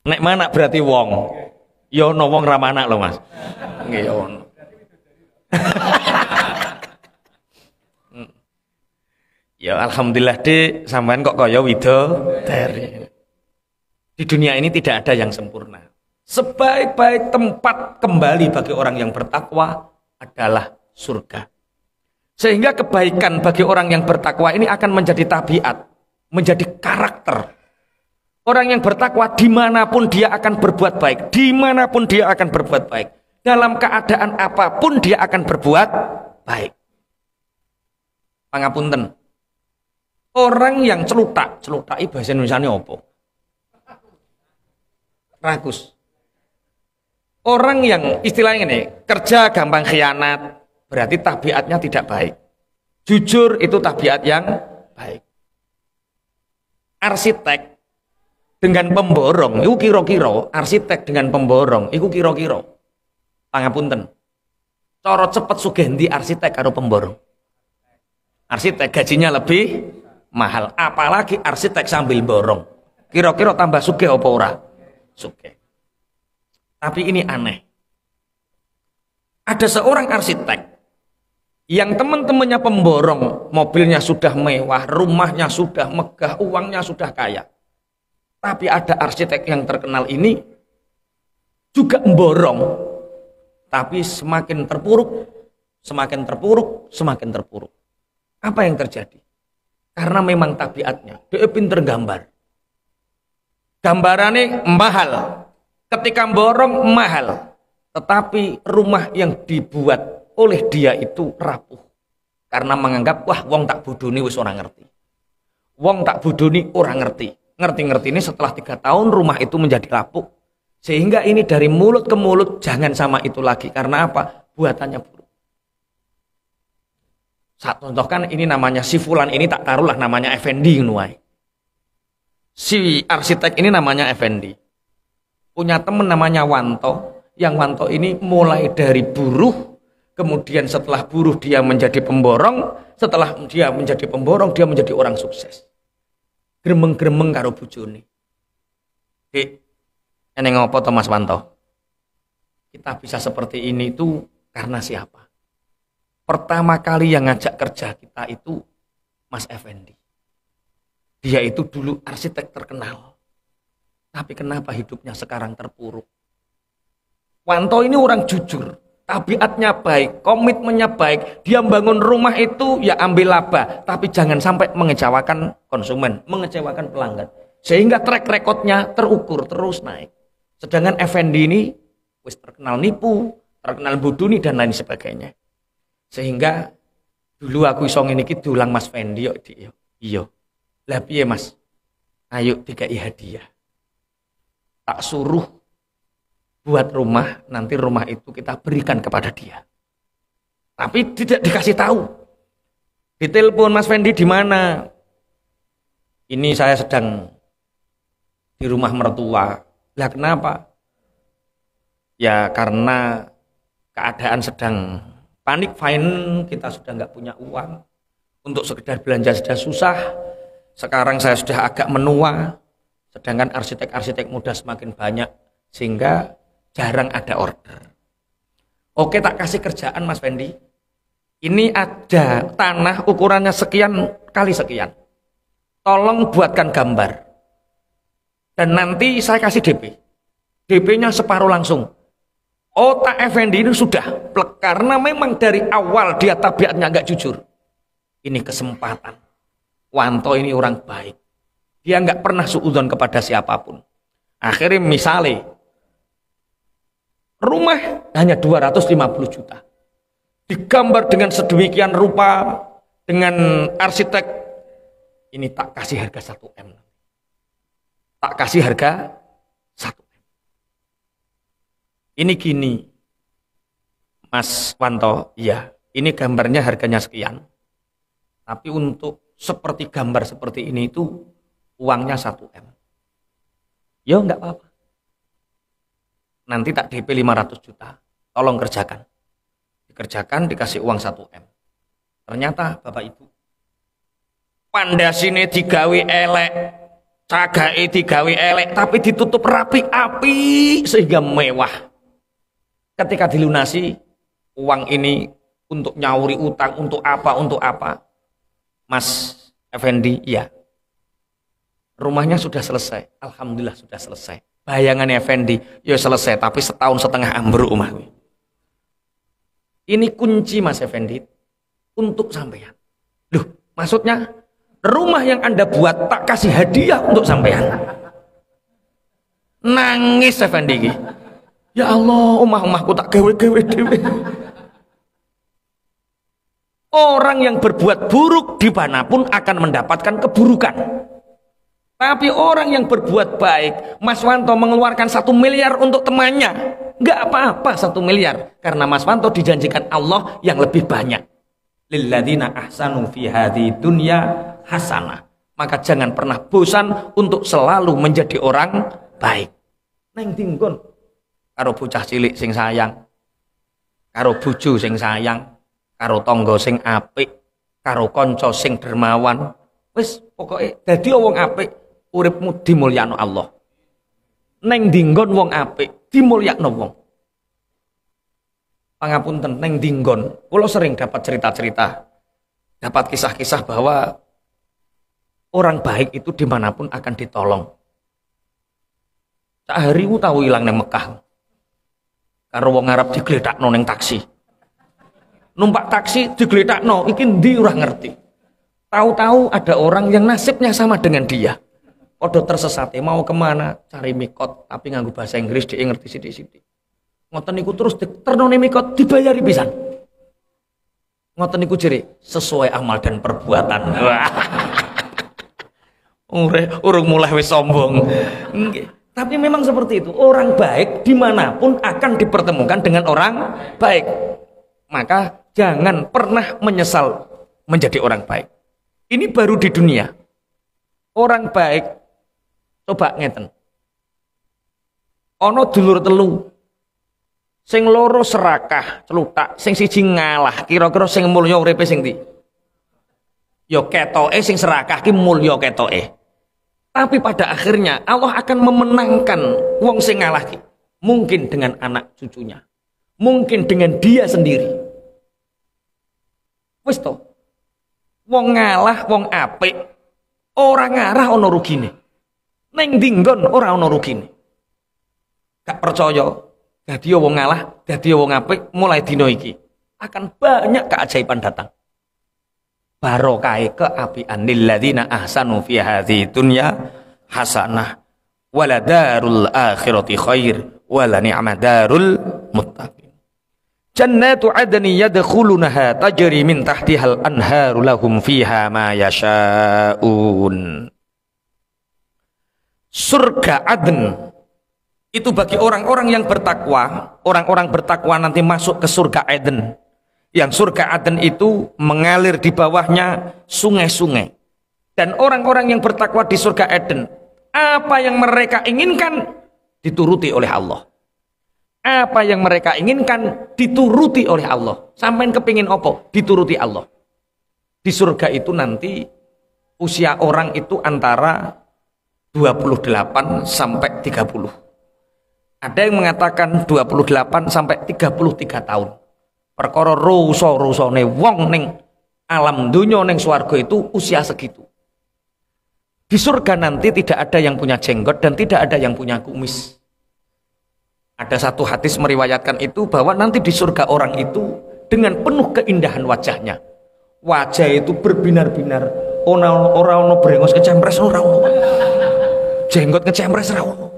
Nek mana berarti wong. Ya ono wong ra mana lho, Mas. Nggih ya ono. Ya alhamdulillah Dik, sampean kok kaya widodari. Di dunia ini tidak ada yang sempurna. Sebaik-baik tempat kembali bagi orang yang bertakwa adalah surga. Sehingga kebaikan bagi orang yang bertakwa ini akan menjadi tabiat, menjadi karakter. Orang yang bertakwa dimanapun dia akan berbuat baik, dimanapun dia akan berbuat baik. Dalam keadaan apapun dia akan berbuat baik. Pangapunten. Orang yang celutak bahasa Indonesia ini apa? Ragus. Orang yang istilahnya ini kerja gampang khianat, berarti tabiatnya tidak baik. Jujur itu tabiat yang baik. Arsitek dengan pemborong, itu kira-kira arsitek dengan pemborong, itu kira-kira. Pangapunten. Cara cepet sugih arsitek karo pemborong. Arsitek gajinya lebih mahal, apalagi arsitek sambil borong. Kira-kira tambah sugih apa ora? Sugih. Tapi ini aneh. Ada seorang arsitek yang teman-temannya pemborong, mobilnya sudah mewah, rumahnya sudah megah, uangnya sudah kaya. Tapi ada arsitek yang terkenal ini juga memborong, tapi semakin terpuruk, semakin terpuruk, semakin terpuruk. Apa yang terjadi? Karena memang tabiatnya, dia pinter gambar. Gambarannya mahal. Ketika borong mahal, tetapi rumah yang dibuat oleh dia itu rapuh. Karena menganggap, wah wong tak bodoni wis ora ngerti. Wong tak bodoni ora ngerti. Ngerti-ngerti ini setelah 3 tahun rumah itu menjadi rapuh. Sehingga ini dari mulut ke mulut, jangan sama itu lagi. Karena apa? Buatannya buruk. Saya contohkan ini namanya si Fulan ini tak taruhlah namanya Effendi nuai. Si arsitek ini namanya Effendi. Punya teman namanya Wanto, yang Wanto ini mulai dari buruh, kemudian setelah buruh dia menjadi pemborong, setelah dia menjadi pemborong dia menjadi orang sukses. Gremeng-gremeng karo bojone. Dik, ini ngopo to Mas Wanto? Kita bisa seperti ini itu karena siapa? Pertama kali yang ngajak kerja kita itu Mas Effendi. Dia itu dulu arsitek terkenal. Tapi kenapa hidupnya sekarang terpuruk? Wanto ini orang jujur, tabiatnya baik, komitmennya baik. Dia bangun rumah itu ya ambil laba, tapi jangan sampai mengecewakan konsumen, mengecewakan pelanggan. Sehingga track recordnya terukur, terus naik. Sedangkan Effendi ini wis terkenal nipu, terkenal bodoni dan lain sebagainya. Sehingga dulu aku iso ngene iki dulang Mas Fendi yo Dik yo. Iya. Lah piye Mas? Ayo dikai hadiah. Tak suruh buat rumah, nanti rumah itu kita berikan kepada dia. Tapi tidak dikasih tahu. Ditelepon Mas Fendi di mana? Ini saya sedang di rumah mertua. Lah kenapa? Ya karena keadaan sedang panik fine, kita sudah nggak punya uang. Untuk sekedar belanja sudah susah. Sekarang saya sudah agak menua. Sedangkan arsitek-arsitek muda semakin banyak, sehingga jarang ada order. Oke, tak kasih kerjaan Mas Fendi. Ini ada tanah ukurannya sekian kali sekian. Tolong buatkan gambar. Dan nanti saya kasih DP. DP-nya separuh langsung. Otak Effendi ini sudah plek. Karena memang dari awal dia tabiatnya nggak jujur. Ini kesempatan. Wanto ini orang baik. Dia nggak pernah suudzon kepada siapapun. Akhirnya misalnya rumah hanya 250 juta. Digambar dengan sedemikian rupa dengan arsitek. Ini tak kasih harga 1 M. Tak kasih harga 1 M. Ini gini. Mas Wanto, iya, ini gambarnya harganya sekian. Tapi untuk seperti gambar seperti ini itu uangnya 1 M. Ya enggak apa-apa. Nanti tak DP 500 juta. Tolong kerjakan. Dikerjakan dikasih uang 1 M. Ternyata Bapak Ibu, pandasine digawe elek, cagae digawe elek, tapi ditutup rapi-api sehingga mewah. Ketika dilunasi, uang ini untuk nyauri utang, untuk apa, Mas Effendi, iya. Rumahnya sudah selesai. Alhamdulillah sudah selesai. Bayangannya Effendi, ya selesai, tapi setahun setengah ambruk rumah. Ini kunci Mas Effendi untuk sampean. Loh, maksudnya rumah yang Anda buat tak kasih hadiah untuk sampean. Nangis Effendi. Ya Allah, omah-omahku tak gawe-gawe dewe. Orang yang berbuat buruk dimanapun akan mendapatkan keburukan. Tapi orang yang berbuat baik, Mas Wanto mengeluarkan 1 miliar untuk temannya, nggak apa-apa 1 miliar, karena Mas Wanto dijanjikan Allah yang lebih banyak. Lilladzina ahsanu fi hadhihi dunya hasanah. Maka jangan pernah bosan untuk selalu menjadi orang baik. Neng dinggon karo bocah cilik sing sayang, karo bojo sing sayang, karo tangga sing apik, karo kanca sing dermawan. Wis pokoke dadi wong apik, uripmu dimulyakno Allah. Neng dinggon wong apik, dimulyakno wong. Pangapunten neng dinggon, kula sering dapat cerita-cerita, dapat kisah-kisah bahwa orang baik itu dimanapun akan ditolong. Sak hari ku tau ilang nang Mekah. Karo wong Arab digledakno neng taksi. Numpak taksi digledakno, iki ndi ora ngerti. Tahu-tahu ada orang yang nasibnya sama dengan dia. Podo tersesat, mau kemana? Cari mikot, tapi nganggo bahasa Inggris dia ngerti sithik-sithik. Ngoten niku terus diternone mikot dibayari pisan. Ngoten niku jere sesuai amal dan perbuatan. Urung mulai wis sombong. Tapi memang seperti itu. Orang baik dimanapun akan dipertemukan dengan orang baik. Maka jangan pernah menyesal menjadi orang baik. Ini baru di dunia. Orang baik, coba ngeten. Ono dulur telu. Sing loro serakah, celutak, sing siji ngalah. Kira-kira sing mulya uripe sing ndi? Ya ketoke sing serakah ki mulya ketoke. Tapi pada akhirnya Allah akan memenangkan wong sing ngalah ki. Mungkin dengan anak cucunya. Mungkin dengan dia sendiri. Wis to. Wong ngalah, wong apik, ora ngarah ana rugine. Ning dinggon ora ana rugine. Gak percaya, dadi wong ngalah, dadi wong apik mulai dina iki akan banyak keajaiban datang. Barokahe keapian lilladzina ahsanu fi hadhihi dunya hasanah waladarul akhirati khair wala ni'madarul muttaqin. Jannatu adni yadkhulunaha tajri min tahtihal anharu lahum fiha ma yasha'un. Surga Aden itu bagi orang-orang yang bertakwa. Orang-orang bertakwa nanti masuk ke surga Aden. Yang surga Aden itu mengalir di bawahnya sungai-sungai. Dan orang-orang yang bertakwa di surga Aden, apa yang mereka inginkan dituruti oleh Allah. Apa yang mereka inginkan dituruti oleh Allah. Sampai kepingin apa? Dituruti Allah. Di surga itu nanti usia orang itu antara 28 sampai 30. Ada yang mengatakan 28 sampai 33 tahun. Perkara rusa-rusane wong ning alam dunya ning swarga itu usia segitu. Di surga nanti tidak ada yang punya jenggot dan tidak ada yang punya kumis. Ada satu hadis meriwayatkan itu bahwa nanti di surga orang itu dengan penuh keindahan wajahnya. Wajah itu berbinar-binar. Orang brengos kecempres ora ono. Jenggot kecempres ora ono.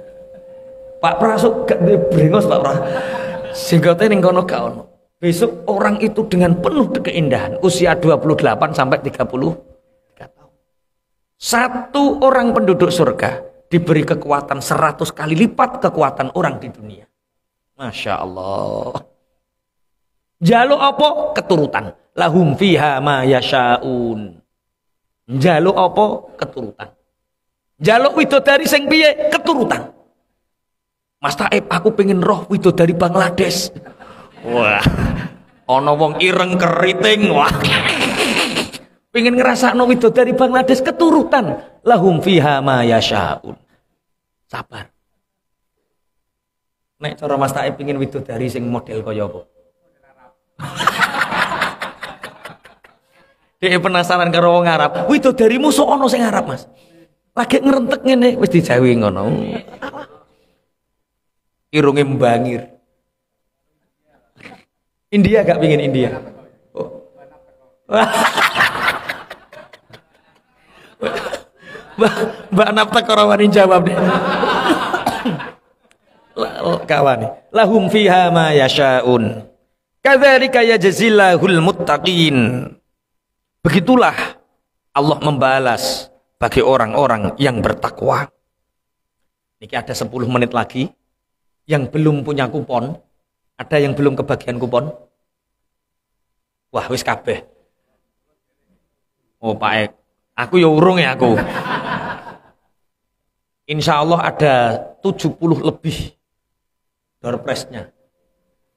Pak Prasuk gak brengos Pak Pra. Jenggote ning kono gak ono. Besok orang itu dengan penuh keindahan usia 28 sampai 33 tahun. Satu orang penduduk surga diberi kekuatan 100 kali lipat kekuatan orang di dunia. Masya Allah. Jaluk apa? Keturutan. Lahum fiha ma yasha'un. Jaluk apa? Keturutan. Jaluk widodari sing piye? Keturutan. Mas Taib, aku pengen roh widodari Bangladesh. Wah, ana wong ireng keriting. Wah. Pengen ngerasakno widodari Bangladesh keturutan. Lahum fiha ma yasha'un. Sabar. Nek cara Mas Taib pengen widodari sing model kaya apa? Dia penasaran karo wong Arab. Widodarimu sok ana sing Arab, Mas. Lagi ngrentek ngene wis dijawi ngono. Irunge mbangir. India gak pingin India. Oh. Mbak Naftak orang wani jawab deh. Kawan, lahum fiha ma yashaun. Kadzalika yajzillahul muttaqin. Begitulah Allah membalas bagi orang-orang yang bertakwa. Niki ada 10 menit lagi. Yang belum punya kupon, ada yang belum kebagian kupon? Wah, wis kabeh. Oh, Pak Ek. Aku ya urung ya aku. Insya Allah ada 70 lebih door prize-nya.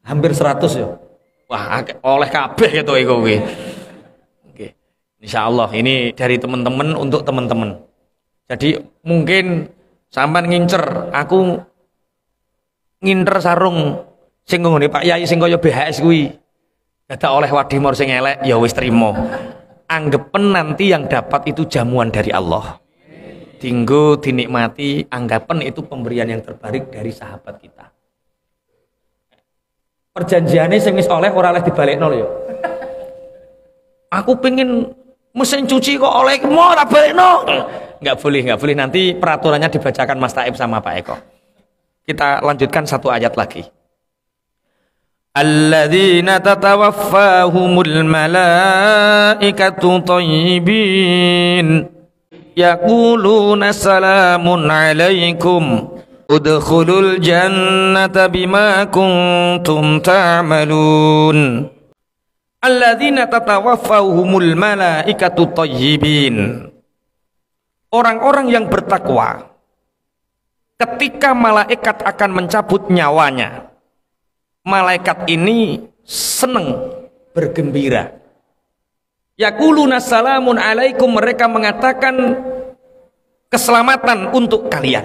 Hampir 100 ya. Wah, oleh kabeh gitu iku kuwi. Oke. Insya Allah ini dari teman-teman untuk teman-teman. Jadi mungkin sampean ngincer, aku nginter sarung sing nggone Pak Yai sing kaya BHS kuwi. Dadak oleh Wadimor sing elek ya wis trimo. Anggapen nanti yang dapat itu jamuan dari Allah. Dinggo dinikmati, anggapan itu pemberian yang terbaik dari sahabat kita. Perjanjiannya sing wis oleh ora oleh dibalekno lho ya. Aku pengen mesin cuci kok oleh mau ora balekno. Enggak boleh nanti peraturannya dibacakan Mas Taib sama Pak Eko. Kita lanjutkan satu ayat lagi. Alladzina tatawaffahumul malaikatu thayyibin yaquluna salamun alaikum udkhulul jannata bima kuntum ta'malun. Alladzina tatawaffahumul malaikatu thayyibin. Orang-orang yang bertakwa ketika malaikat akan mencabut nyawanya, malaikat ini senang, bergembira. Yaquluna salamun alaikum, mereka mengatakan keselamatan untuk kalian.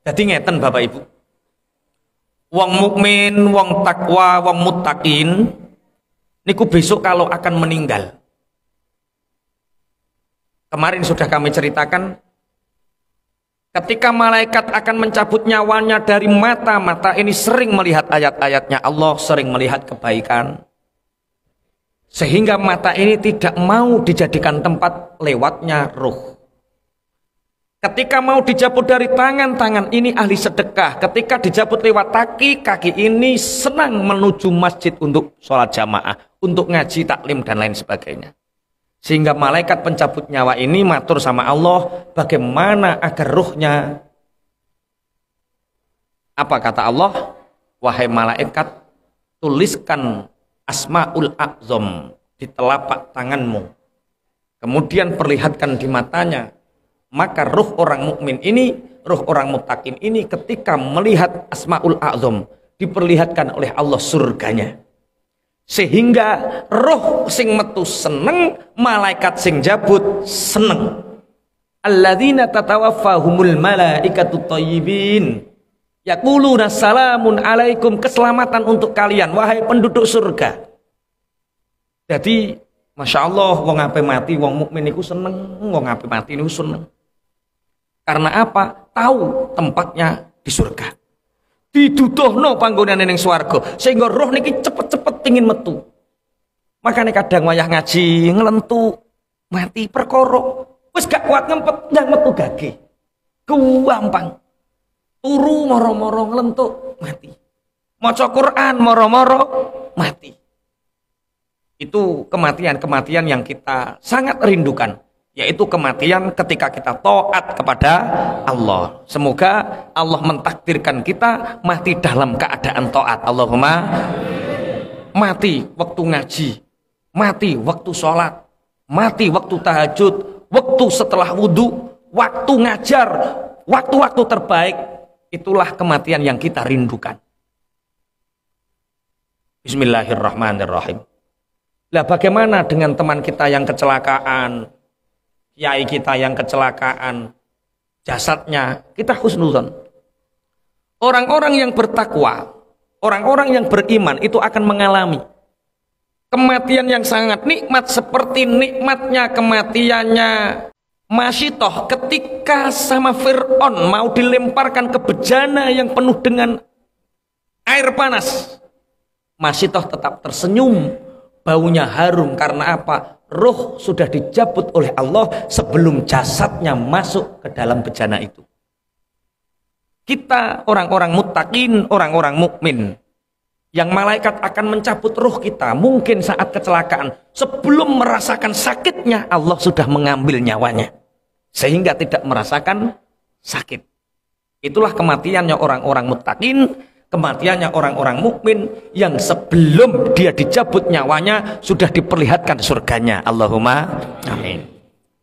Jadi ngeten Bapak Ibu. Wong mukmin, wong takwa, wong muttaqin niku besok kalau akan meninggal. Kemarin sudah kami ceritakan ketika malaikat akan mencabut nyawanya dari mata ini sering melihat ayat-ayatnya Allah, sering melihat kebaikan. Sehingga mata ini tidak mau dijadikan tempat lewatnya ruh. Ketika mau dicabut dari tangan ini ahli sedekah. Ketika dicabut lewat kaki ini senang menuju masjid untuk sholat jamaah, untuk ngaji, taklim, dan lain sebagainya. Sehingga malaikat pencabut nyawa ini matur sama Allah bagaimana agar ruhnya, apa kata Allah? Wahai malaikat, tuliskan Asmaul A'zam di telapak tanganmu, kemudian perlihatkan di matanya. Maka ruh orang mukmin ini, ruh orang muttaqin ini ketika melihat Asmaul A'zam diperlihatkan oleh Allah surganya. Sehingga roh sing metu seneng, malaikat sing jabut seneng. Alladzina tatawaffahumul malaikatu thayyibin yaquluna salamun alaikum, keselamatan untuk kalian wahai penduduk surga. Jadi Masya Allah, wong ape mati, wong mukmin niku seneng, wong ape mati niku seneng. Karena apa? Tahu tempatnya di surga. Diduduhno panggonane ning swarga, sehingga roh niki cepet-cepet pengin metu. Makanya kadang wayah ngaji ngelentu mati perkara wis gak kuat ngempet yang metu gage. Gampang. Turu moro-moro nglentuk mati. Maca Quran moro-moro mati. Itu kematian-kematian yang kita sangat rindukan, yaitu kematian ketika kita taat kepada Allah. Semoga Allah mentakdirkan kita mati dalam keadaan taat. Allahumma mati waktu ngaji, mati waktu sholat, mati waktu tahajud, waktu setelah wudhu, waktu ngajar, waktu-waktu terbaik. Itulah kematian yang kita rindukan. Bismillahirrahmanirrahim. Lah bagaimana dengan teman kita yang kecelakaan, kiai kita yang kecelakaan, jasadnya kita husnuzon. Orang-orang yang bertakwa, orang-orang yang beriman itu akan mengalami kematian yang sangat nikmat seperti nikmatnya kematiannya Masyitoh ketika sama Fir'aun mau dilemparkan ke bejana yang penuh dengan air panas, Masyitoh tetap tersenyum, baunya harum. Karena apa? Ruh sudah dicabut oleh Allah sebelum jasadnya masuk ke dalam bejana itu. Kita orang-orang muttaqin, orang-orang mukmin, yang malaikat akan mencabut ruh kita mungkin saat kecelakaan, sebelum merasakan sakitnya Allah sudah mengambil nyawanya sehingga tidak merasakan sakit. Itulah kematiannya orang-orang muttaqin, kematiannya orang-orang mukmin yang sebelum dia dicabut nyawanya sudah diperlihatkan surganya. Allahumma amin.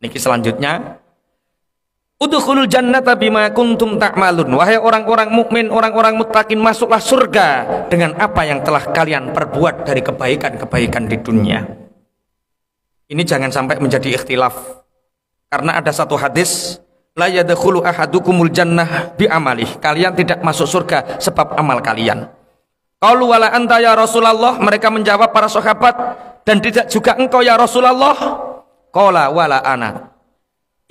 Niki selanjutnya, udkhulul jannata bima kuntum ta'malun. Wahai orang-orang mukmin, orang-orang muttaqin, masuklah surga dengan apa yang telah kalian perbuat dari kebaikan-kebaikan di dunia. Ini jangan sampai menjadi ikhtilaf. Karena ada satu hadis, la yadkhulu ahadukumul jannah bi amalih. Kalian tidak masuk surga sebab amal kalian. Qalu wala anta ya Rasulullah. Mereka menjawab para sahabat, dan tidak juga engkau ya Rasulullah. Qala wala ana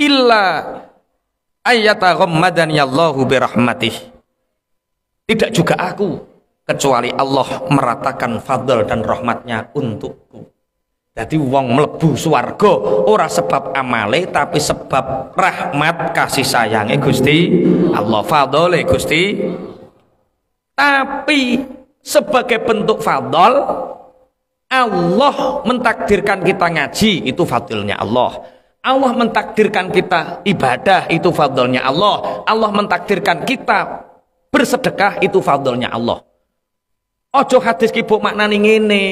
illa ayyataghammadani Allahu birahmatih. Tidak juga aku, kecuali Allah meratakan fadl dan rahmatnya untukku. Jadi wong mlebu swarga ora sebab amale, tapi sebab rahmat kasih sayangnya Gusti Allah, fadhole Gusti. Tapi sebagai bentuk fadl, Allah mentakdirkan kita ngaji, itu fadilnya Allah. Allah mentakdirkan kita ibadah, itu fadlnya Allah. Allah mentakdirkan kita bersedekah, itu fadlnya Allah. Ojo hadis ki mbok maknani ngene,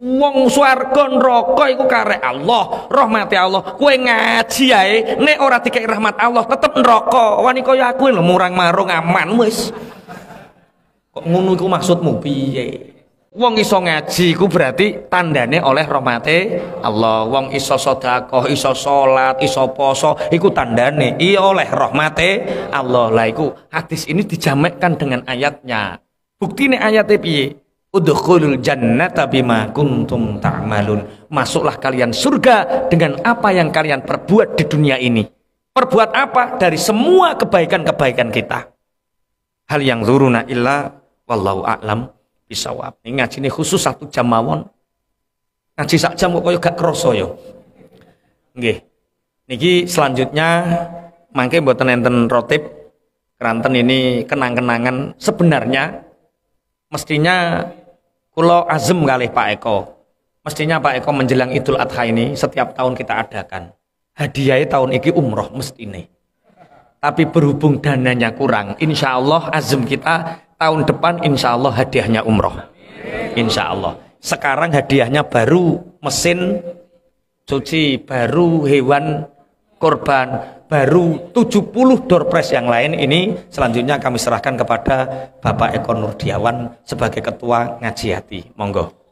wong swarga neraka iku karek Allah, rahmati Allah. Kowe ngaji ae nek ora dikek rahmat Allah tetep neraka. Wani kaya aku lho murang marung aman wis. Kok ngono iku maksudmu piye? Wong iso ngaji iku berarti tandane oleh rahmate Allah. Wong iso sedekah, iso salat, iso poso, iku tandane iya oleh rahmate Allah. Lah iku hadis ini dijamekkan dengan ayatnya. Buktine ayate piye? Udkhulul jannata bima kuntum ta'malun. Masuklah kalian surga dengan apa yang kalian perbuat di dunia ini. Perbuat apa? Dari semua kebaikan-kebaikan kita. Hal yang zuruna illa wallahu a'lam bisawab. Ini ngaji ini khusus 1 jam mawon. Ngaji sak jam kok gak kroso yo. Nggih. Niki selanjutnya mangke mboten enten rotib. Keranten ini kenang-kenangan. Sebenarnya mestinya kula azem kalih Pak Eko. Mestinya Pak Eko menjelang Idul Adha ini setiap tahun kita adakan. Hadiahnya tahun ini umroh mestine. Tapi berhubung dananya kurang, insya Allah azem kita tahun depan insya Allah hadiahnya umroh. Insya Allah. Sekarang hadiahnya baru mesin cuci, baru hewan korban, baru 70 door prize yang lain. Ini selanjutnya kami serahkan kepada Bapak Eko Nurdiawan sebagai ketua ngaji hati. Monggo.